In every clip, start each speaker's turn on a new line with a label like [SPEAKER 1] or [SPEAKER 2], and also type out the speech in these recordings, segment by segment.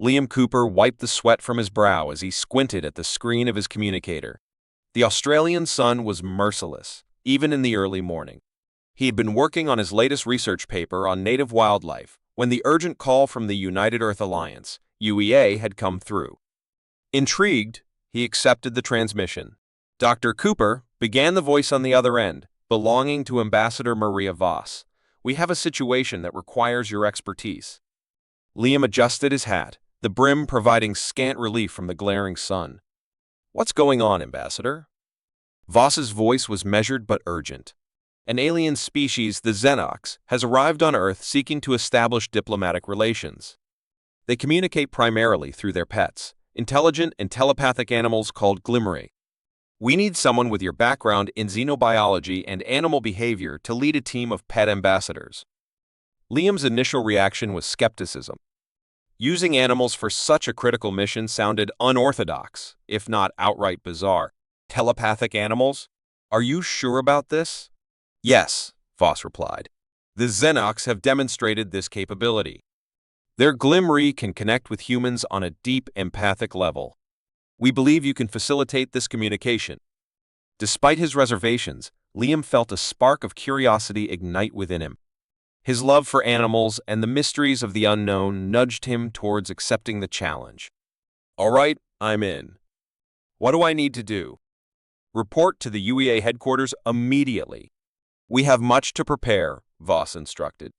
[SPEAKER 1] Liam Cooper wiped the sweat from his brow as he squinted at the screen of his communicator. The Australian sun was merciless, even in the early morning. He had been working on his latest research paper on native wildlife when the urgent call from the United Earth Alliance, UEA, had come through. Intrigued, he accepted the transmission. "Dr. Cooper," began the voice on the other end, belonging to Ambassador Maria Voss. "We have a situation that requires your expertise." Liam adjusted his hat, the brim providing scant relief from the glaring sun. "What's going on, Ambassador?" Voss's voice was measured but urgent. "An alien species, the Xenox, has arrived on Earth seeking to establish diplomatic relations. They communicate primarily through their pets, intelligent and telepathic animals called glimmery. We need someone with your background in xenobiology and animal behavior to lead a team of pet ambassadors." Liam's initial reaction was skepticism. Using animals for such a critical mission sounded unorthodox, if not outright bizarre. "Telepathic animals? Are you sure about this?" "Yes," Voss replied. "The Xenox have demonstrated this capability. Their glimmery can connect with humans on a deep empathic level. We believe you can facilitate this communication." Despite his reservations, Liam felt a spark of curiosity ignite within him. His love for animals and the mysteries of the unknown nudged him towards accepting the challenge. "All right, I'm in. What do I need to do?" "Report to the UEA headquarters immediately." "We have much to prepare," Voss instructed.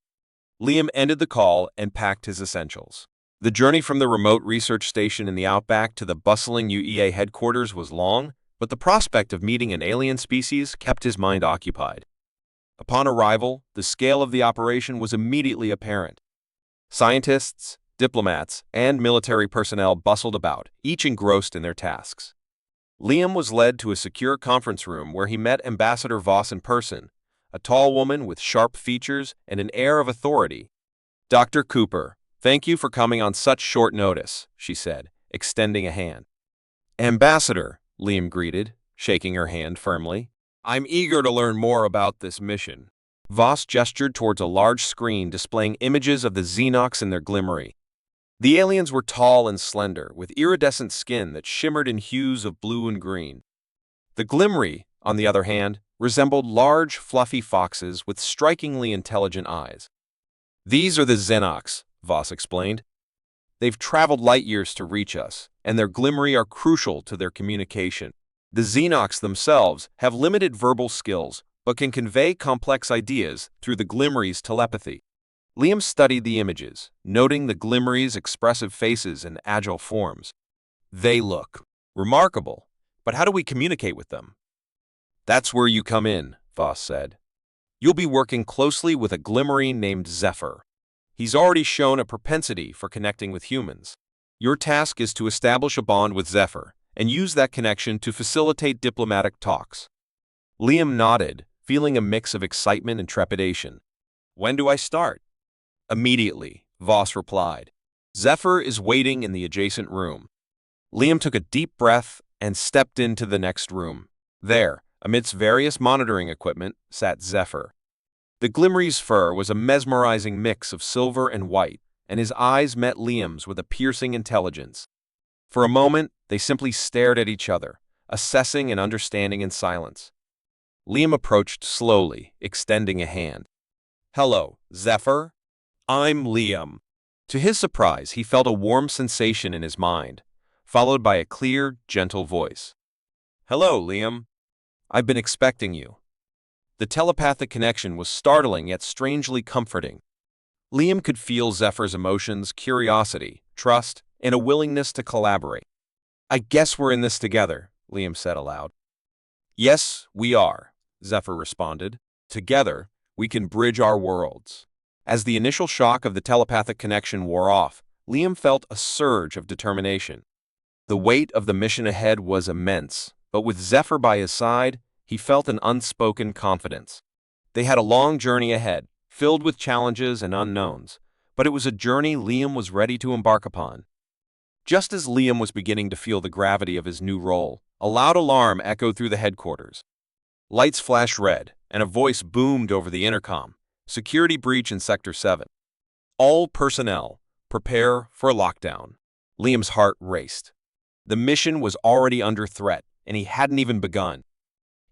[SPEAKER 1] Liam ended the call and packed his essentials. The journey from the remote research station in the outback to the bustling UEA headquarters was long, but the prospect of meeting an alien species kept his mind occupied. Upon arrival, the scale of the operation was immediately apparent. Scientists, diplomats, and military personnel bustled about, each engrossed in their tasks. Liam was led to a secure conference room where he met Ambassador Voss in person, a tall woman with sharp features and an air of authority. "Dr. Cooper, thank you for coming on such short notice," she said, extending a hand. "Ambassador," Liam greeted, shaking her hand firmly. "I'm eager to learn more about this mission." Voss gestured towards a large screen displaying images of the Xenox and their glimmery. The aliens were tall and slender, with iridescent skin that shimmered in hues of blue and green. The glimmery, on the other hand, resembled large, fluffy foxes with strikingly intelligent eyes. "These are the Xenox," Voss explained. "They've traveled light years to reach us, and their glimmery are crucial to their communication. The Xenox themselves have limited verbal skills, but can convey complex ideas through the glimmery's telepathy." Liam studied the images, noting the glimmery's expressive faces and agile forms. "They look remarkable, but how do we communicate with them?" "That's where you come in," Voss said. "You'll be working closely with a glimmery named Zephyr. He's already shown a propensity for connecting with humans. Your task is to establish a bond with Zephyr and use that connection to facilitate diplomatic talks." Liam nodded, feeling a mix of excitement and trepidation. "When do I start?" "Immediately," Voss replied. "Zephyr is waiting in the adjacent room." Liam took a deep breath and stepped into the next room. There, amidst various monitoring equipment, sat Zephyr. The glimmery's fur was a mesmerizing mix of silver and white, and his eyes met Liam's with a piercing intelligence. For a moment, they simply stared at each other, assessing and understanding in silence. Liam approached slowly, extending a hand. "Hello, Zephyr. I'm Liam." To his surprise, he felt a warm sensation in his mind, followed by a clear, gentle voice. "Hello, Liam. I've been expecting you." The telepathic connection was startling yet strangely comforting. Liam could feel Zephyr's emotions, curiosity, trust, and a willingness to collaborate. "I guess we're in this together," Liam said aloud. "Yes, we are," Zephyr responded. "Together, we can bridge our worlds." As the initial shock of the telepathic connection wore off, Liam felt a surge of determination. The weight of the mission ahead was immense, but with Zephyr by his side, he felt an unspoken confidence. They had a long journey ahead, filled with challenges and unknowns, but it was a journey Liam was ready to embark upon. Just as Liam was beginning to feel the gravity of his new role, a loud alarm echoed through the headquarters. Lights flashed red, and a voice boomed over the intercom. "Security breach in Sector 7. All personnel, prepare for lockdown." Liam's heart raced. The mission was already under threat, and he hadn't even begun.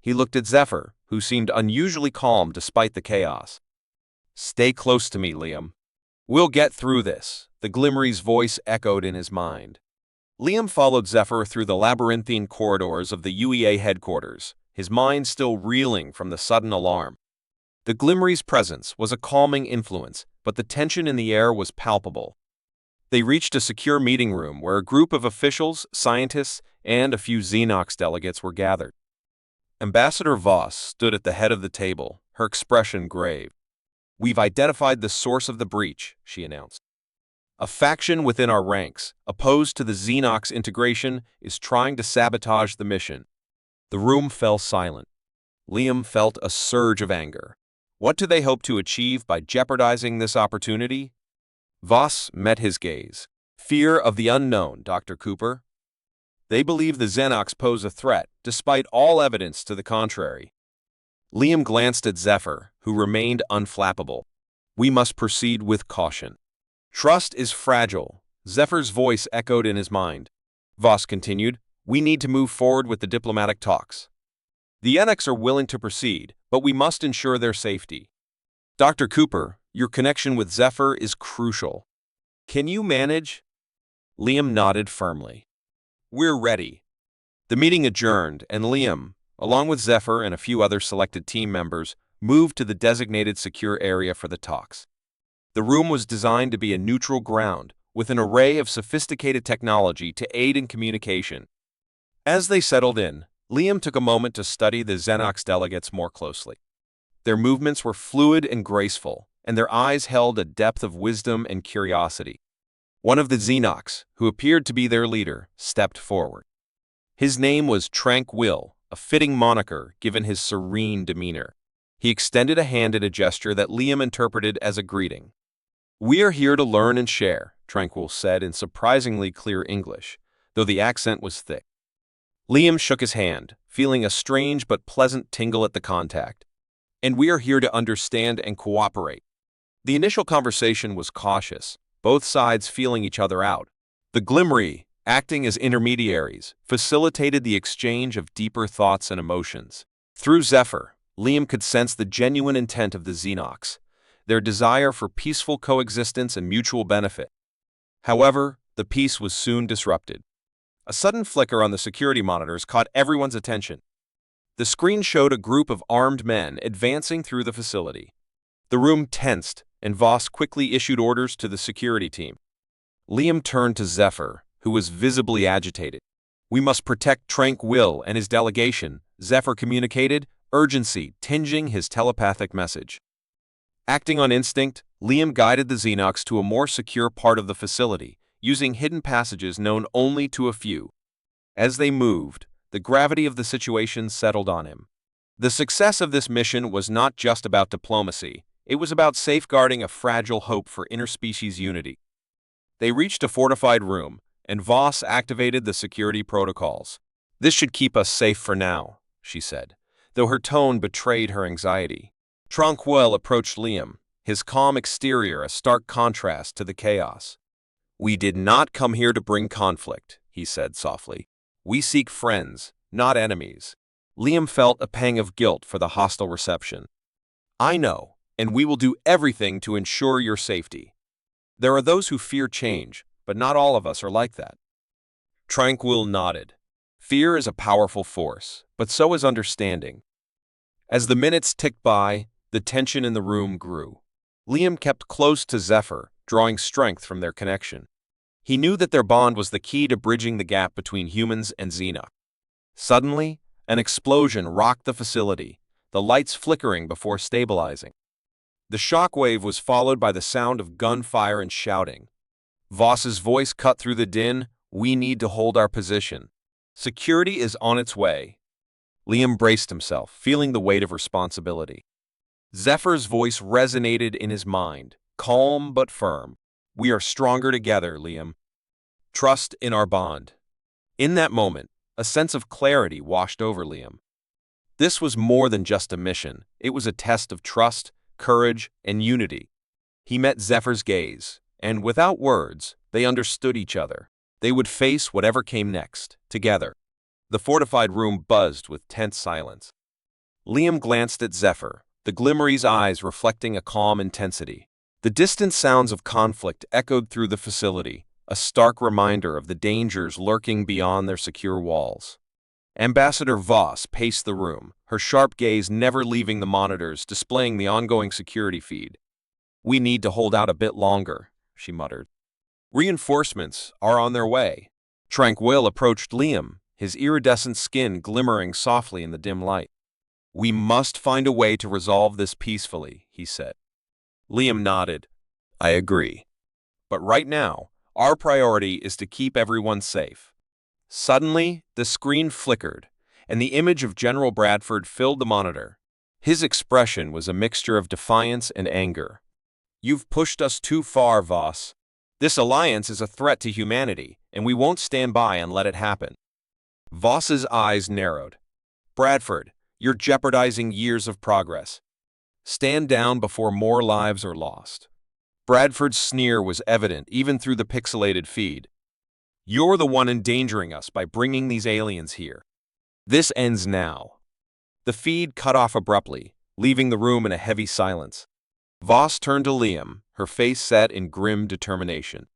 [SPEAKER 1] He looked at Zephyr, who seemed unusually calm despite the chaos. "Stay close to me, Liam. We'll get through this," the Glimmery's voice echoed in his mind. Liam followed Zephyr through the labyrinthine corridors of the UEA headquarters, his mind still reeling from the sudden alarm. The Glimmery's presence was a calming influence, but the tension in the air was palpable. They reached a secure meeting room where a group of officials, scientists, and a few Xenox delegates were gathered. Ambassador Voss stood at the head of the table, her expression grave. "We've identified the source of the breach," she announced. "A faction within our ranks, opposed to the Xenox integration, is trying to sabotage the mission." The room fell silent. Liam felt a surge of anger. What do they hope to achieve by jeopardizing this opportunity? Voss met his gaze. "Fear of the unknown, Dr. Cooper. They believe the Xenox pose a threat, despite all evidence to the contrary." Liam glanced at Zephyr, who remained unflappable. "We must proceed with caution." "Trust is fragile," Zephyr's voice echoed in his mind. Voss continued, "We need to move forward with the diplomatic talks. The Xenox are willing to proceed, but we must ensure their safety. Dr. Cooper, your connection with Zephyr is crucial. Can you manage?" Liam nodded firmly. "We're ready." The meeting adjourned, and Liam, along with Zephyr and a few other selected team members, moved to the designated secure area for the talks. The room was designed to be a neutral ground, with an array of sophisticated technology to aid in communication. As they settled in, Liam took a moment to study the Xenox delegates more closely. Their movements were fluid and graceful, and their eyes held a depth of wisdom and curiosity. One of the Xenox, who appeared to be their leader, stepped forward. His name was Tranquil, a fitting moniker given his serene demeanor. He extended a hand in a gesture that Liam interpreted as a greeting. "We are here to learn and share," Tranquil said in surprisingly clear English, though the accent was thick. Liam shook his hand, feeling a strange but pleasant tingle at the contact. "And we are here to understand and cooperate." The initial conversation was cautious, both sides feeling each other out. The Glimmery, acting as intermediaries, facilitated the exchange of deeper thoughts and emotions. Through Zephyr, Liam could sense the genuine intent of the Xenox, their desire for peaceful coexistence and mutual benefit. However, the peace was soon disrupted. A sudden flicker on the security monitors caught everyone's attention. The screen showed a group of armed men advancing through the facility. The room tensed, and Voss quickly issued orders to the security team. Liam turned to Zephyr, who was visibly agitated. "We must protect Tranquil and his delegation," Zephyr communicated, urgency tinging his telepathic message. Acting on instinct, Liam guided the Xenox to a more secure part of the facility, using hidden passages known only to a few. As they moved, the gravity of the situation settled on him. The success of this mission was not just about diplomacy, it was about safeguarding a fragile hope for interspecies unity. They reached a fortified room, and Voss activated the security protocols. "This should keep us safe for now," she said, though her tone betrayed her anxiety. Tranquil approached Liam, his calm exterior a stark contrast to the chaos. "We did not come here to bring conflict," he said softly. "We seek friends, not enemies." Liam felt a pang of guilt for the hostile reception. "I know, and we will do everything to ensure your safety. There are those who fear change, but not all of us are like that." Tranquil nodded. Fear is a powerful force, but so is understanding. As the minutes ticked by, the tension in the room grew. Liam kept close to Zephyr, drawing strength from their connection. He knew that their bond was the key to bridging the gap between humans and Xenox. Suddenly, an explosion rocked the facility, the lights flickering before stabilizing. The shockwave was followed by the sound of gunfire and shouting. Voss's voice cut through the din. "We need to hold our position. Security is on its way." Liam braced himself, feeling the weight of responsibility. Zephyr's voice resonated in his mind, calm but firm. "We are stronger together, Liam. Trust in our bond." In that moment, a sense of clarity washed over Liam. This was more than just a mission. It was a test of trust, courage, and unity. He met Zephyr's gaze, and without words, they understood each other. They would face whatever came next, together. The fortified room buzzed with tense silence. Liam glanced at Zephyr, the Glimmery's eyes reflecting a calm intensity. The distant sounds of conflict echoed through the facility, a stark reminder of the dangers lurking beyond their secure walls. Ambassador Voss paced the room, her sharp gaze never leaving the monitors displaying the ongoing security feed. "We need to hold out a bit longer," she muttered. "Reinforcements are on their way." Tranquil approached Liam, his iridescent skin glimmering softly in the dim light. "We must find a way to resolve this peacefully," he said. Liam nodded. "I agree. But right now, our priority is to keep everyone safe." Suddenly, the screen flickered, and the image of General Bradford filled the monitor. His expression was a mixture of defiance and anger. "You've pushed us too far, Voss. This alliance is a threat to humanity, and we won't stand by and let it happen." Voss's eyes narrowed. "Bradford, you're jeopardizing years of progress. Stand down before more lives are lost." Bradford's sneer was evident even through the pixelated feed. "You're the one endangering us by bringing these aliens here. This ends now." The feed cut off abruptly, leaving the room in a heavy silence. Voss turned to Liam, her face set in grim determination.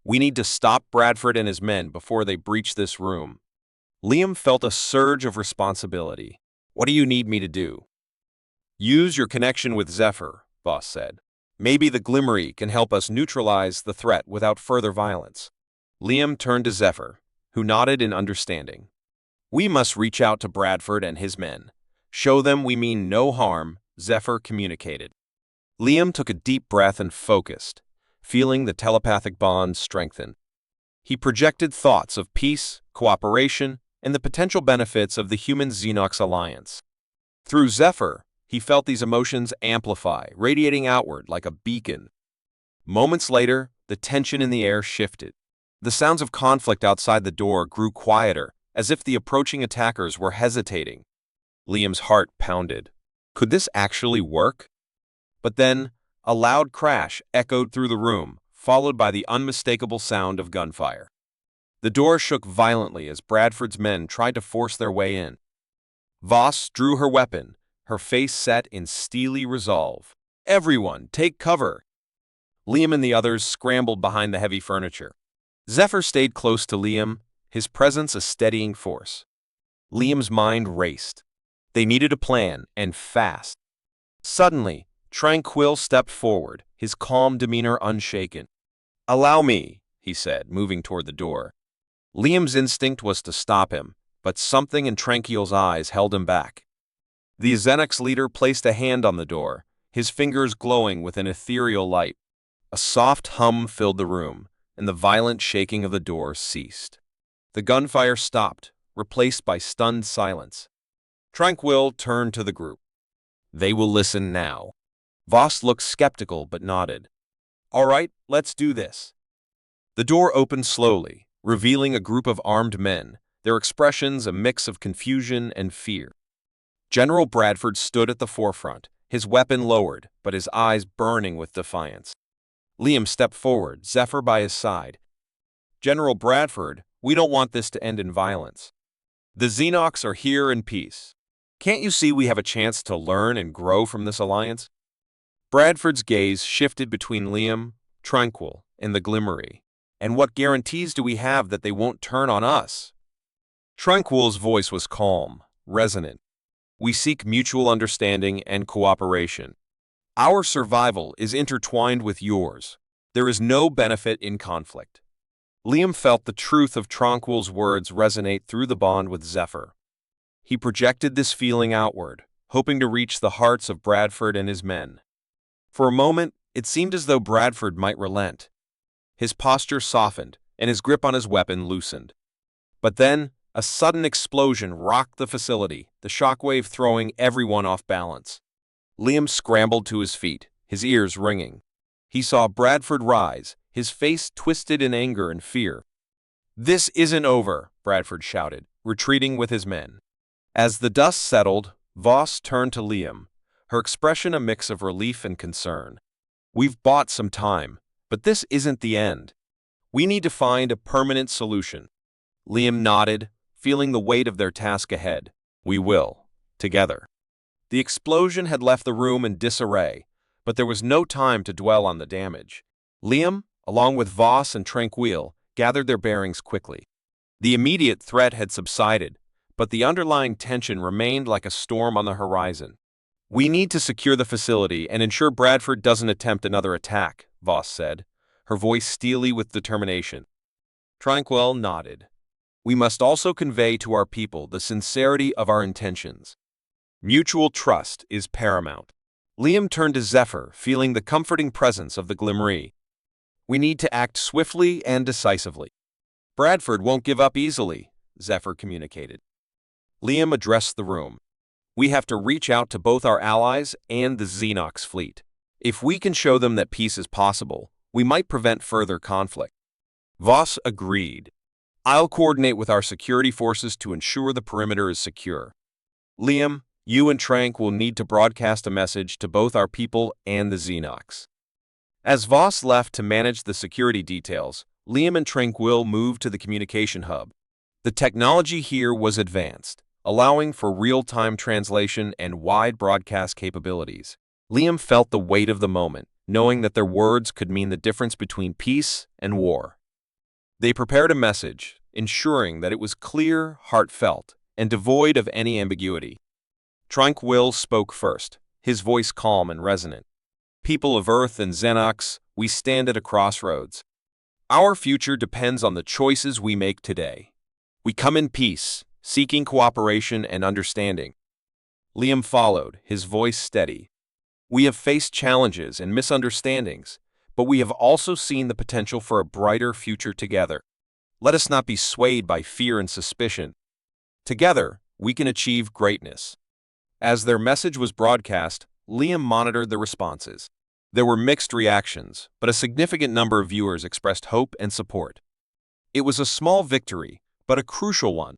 [SPEAKER 1] "We need to stop Bradford and his men before they breach this room." Liam felt a surge of responsibility. "What do you need me to do?" "Use your connection with Zephyr," Voss said. "Maybe the Glimmery can help us neutralize the threat without further violence." Liam turned to Zephyr, who nodded in understanding. "We must reach out to Bradford and his men. Show them we mean no harm," Zephyr communicated. Liam took a deep breath and focused, feeling the telepathic bond strengthen. He projected thoughts of peace, cooperation, and the potential benefits of the human-Xenox alliance. Through Zephyr, he felt these emotions amplify, radiating outward like a beacon. Moments later, the tension in the air shifted. The sounds of conflict outside the door grew quieter, as if the approaching attackers were hesitating. Liam's heart pounded. Could this actually work? But then, a loud crash echoed through the room, followed by the unmistakable sound of gunfire. The door shook violently as Bradford's men tried to force their way in. Voss drew her weapon, her face set in steely resolve. "Everyone, take cover!" Liam and the others scrambled behind the heavy furniture. Zephyr stayed close to Liam, his presence a steadying force. Liam's mind raced. They needed a plan, and fast. Suddenly, Tranquil stepped forward, his calm demeanor unshaken. "Allow me," he said, moving toward the door. Liam's instinct was to stop him, but something in Tranquil's eyes held him back. The Xenox leader placed a hand on the door, his fingers glowing with an ethereal light. A soft hum filled the room, and the violent shaking of the door ceased. The gunfire stopped, replaced by stunned silence. Tranquil turned to the group. "They will listen now." Voss looked skeptical but nodded. "All right, let's do this." The door opened slowly, revealing a group of armed men, their expressions a mix of confusion and fear. General Bradford stood at the forefront, his weapon lowered, but his eyes burning with defiance. Liam stepped forward, Zephyr by his side. "General Bradford, we don't want this to end in violence. The Xenox are here in peace. Can't you see we have a chance to learn and grow from this alliance?" Bradford's gaze shifted between Liam, Tranquil, and the Glimmery. "And what guarantees do we have that they won't turn on us?" Tranquil's voice was calm, resonant. "We seek mutual understanding and cooperation. Our survival is intertwined with yours. There is no benefit in conflict." Liam felt the truth of Tranquil's words resonate through the bond with Zephyr. He projected this feeling outward, hoping to reach the hearts of Bradford and his men. For a moment, it seemed as though Bradford might relent. His posture softened, and his grip on his weapon loosened. But then, a sudden explosion rocked the facility, the shockwave throwing everyone off balance. Liam scrambled to his feet, his ears ringing. He saw Bradford rise, his face twisted in anger and fear. "This isn't over," Bradford shouted, retreating with his men. As the dust settled, Voss turned to Liam, her expression a mix of relief and concern. "We've bought some time, but this isn't the end. We need to find a permanent solution. Liam nodded, feeling the weight of their task ahead. We will, together. The explosion had left the room in disarray, but there was no time to dwell on the damage. Liam, along with Voss and Tranquil, gathered their bearings quickly. The immediate threat had subsided, but the underlying tension remained like a storm on the horizon. We need to secure the facility and ensure Bradford doesn't attempt another attack, Voss said, her voice steely with determination. Tranquil nodded. We must also convey to our people the sincerity of our intentions. Mutual trust is paramount. Liam turned to Zephyr, feeling the comforting presence of the Glimmerie. We need to act swiftly and decisively. Bradford won't give up easily, Zephyr communicated. Liam addressed the room. We have to reach out to both our allies and the Xenox fleet. If we can show them that peace is possible, we might prevent further conflict. Voss agreed. I'll coordinate with our security forces to ensure the perimeter is secure. Liam, you and Trank will need to broadcast a message to both our people and the Xenox. As Voss left to manage the security details, Liam and Tranquil moved to the communication hub. The technology here was advanced, allowing for real-time translation and wide broadcast capabilities. Liam felt the weight of the moment, knowing that their words could mean the difference between peace and war. They prepared a message, ensuring that it was clear, heartfelt, and devoid of any ambiguity. Tranquil spoke first, his voice calm and resonant. People of Earth and Xenox, we stand at a crossroads. Our future depends on the choices we make today. We come in peace, seeking cooperation and understanding. Liam followed, his voice steady. We have faced challenges and misunderstandings, but we have also seen the potential for a brighter future together. Let us not be swayed by fear and suspicion. Together, we can achieve greatness. As their message was broadcast, Liam monitored the responses. There were mixed reactions, but a significant number of viewers expressed hope and support. It was a small victory, but a crucial one.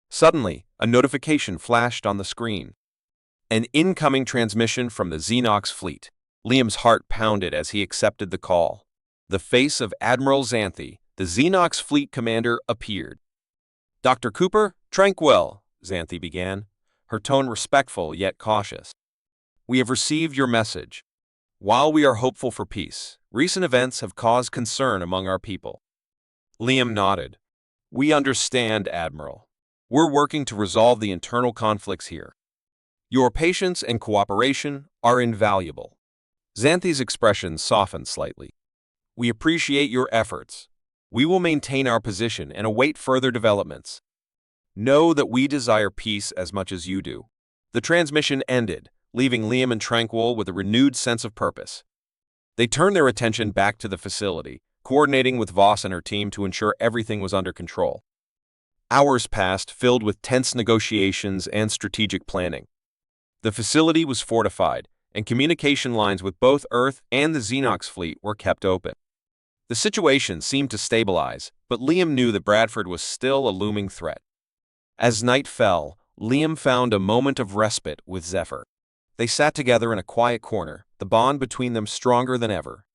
[SPEAKER 1] Suddenly, a notification flashed on the screen. An incoming transmission from the Xenox fleet. Liam's heart pounded as he accepted the call. The face of Admiral Xanthi, the Xenox fleet commander, appeared. Dr. Cooper, Tranquil, Xanthi began, her tone respectful yet cautious. We have received your message. While we are hopeful for peace, recent events have caused concern among our people. Liam nodded. We understand, Admiral. We're working to resolve the internal conflicts here. Your patience and cooperation are invaluable. Xanthi's expression softened slightly. We appreciate your efforts. We will maintain our position and await further developments. Know that we desire peace as much as you do. The transmission ended, leaving Liam and Tranquil with a renewed sense of purpose. They turned their attention back to the facility, coordinating with Voss and her team to ensure everything was under control. Hours passed, filled with tense negotiations and strategic planning. The facility was fortified, and communication lines with both Earth and the Xenox fleet were kept open. The situation seemed to stabilize, but Liam knew that Bradford was still a looming threat. As night fell, Liam found a moment of respite with Zephyr. They sat together in a quiet corner, the bond between them stronger than ever.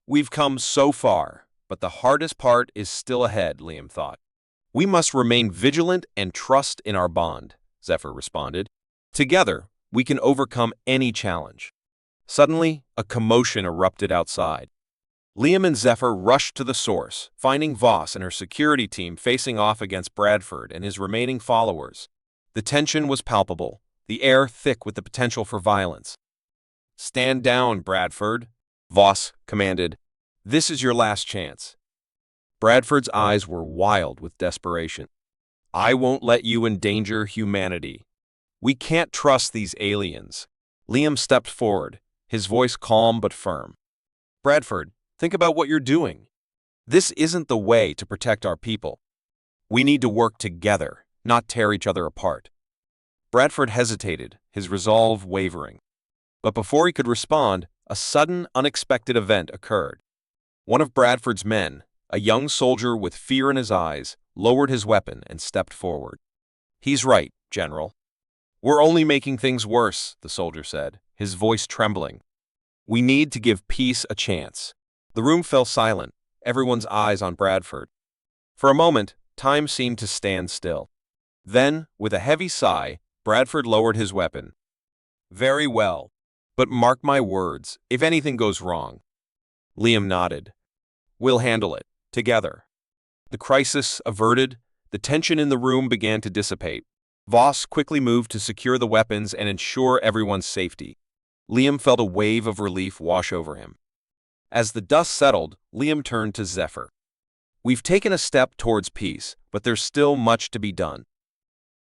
[SPEAKER 1] We've come so far, but the hardest part is still ahead, Liam thought. We must remain vigilant and trust in our bond, Zephyr responded. Together, we can overcome any challenge. Suddenly, a commotion erupted outside. Liam and Zephyr rushed to the source, finding Voss and her security team facing off against Bradford and his remaining followers. The tension was palpable, the air thick with the potential for violence. Stand down, Bradford, Voss commanded. This is your last chance. Bradford's eyes were wild with desperation. I won't let you endanger humanity. We can't trust these aliens. Liam stepped forward, his voice calm but firm. Bradford, think about what you're doing. This isn't the way to protect our people. We need to work together, not tear each other apart. Bradford hesitated, his resolve wavering. But before he could respond, a sudden, unexpected event occurred. One of Bradford's men, a young soldier with fear in his eyes, lowered his weapon and stepped forward. He's right, General. We're only making things worse, the soldier said, his voice trembling. We need to give peace a chance. The room fell silent, everyone's eyes on Bradford. For a moment, time seemed to stand still. Then, with a heavy sigh, Bradford lowered his weapon. "Very well. But mark my words, if anything goes wrong." Liam nodded. "We'll handle it, together." The crisis averted, the tension in the room began to dissipate. Voss quickly moved to secure the weapons and ensure everyone's safety. Liam felt a wave of relief wash over him. As the dust settled, Liam turned to Zephyr. "We've taken a step towards peace, but there's still much to be done.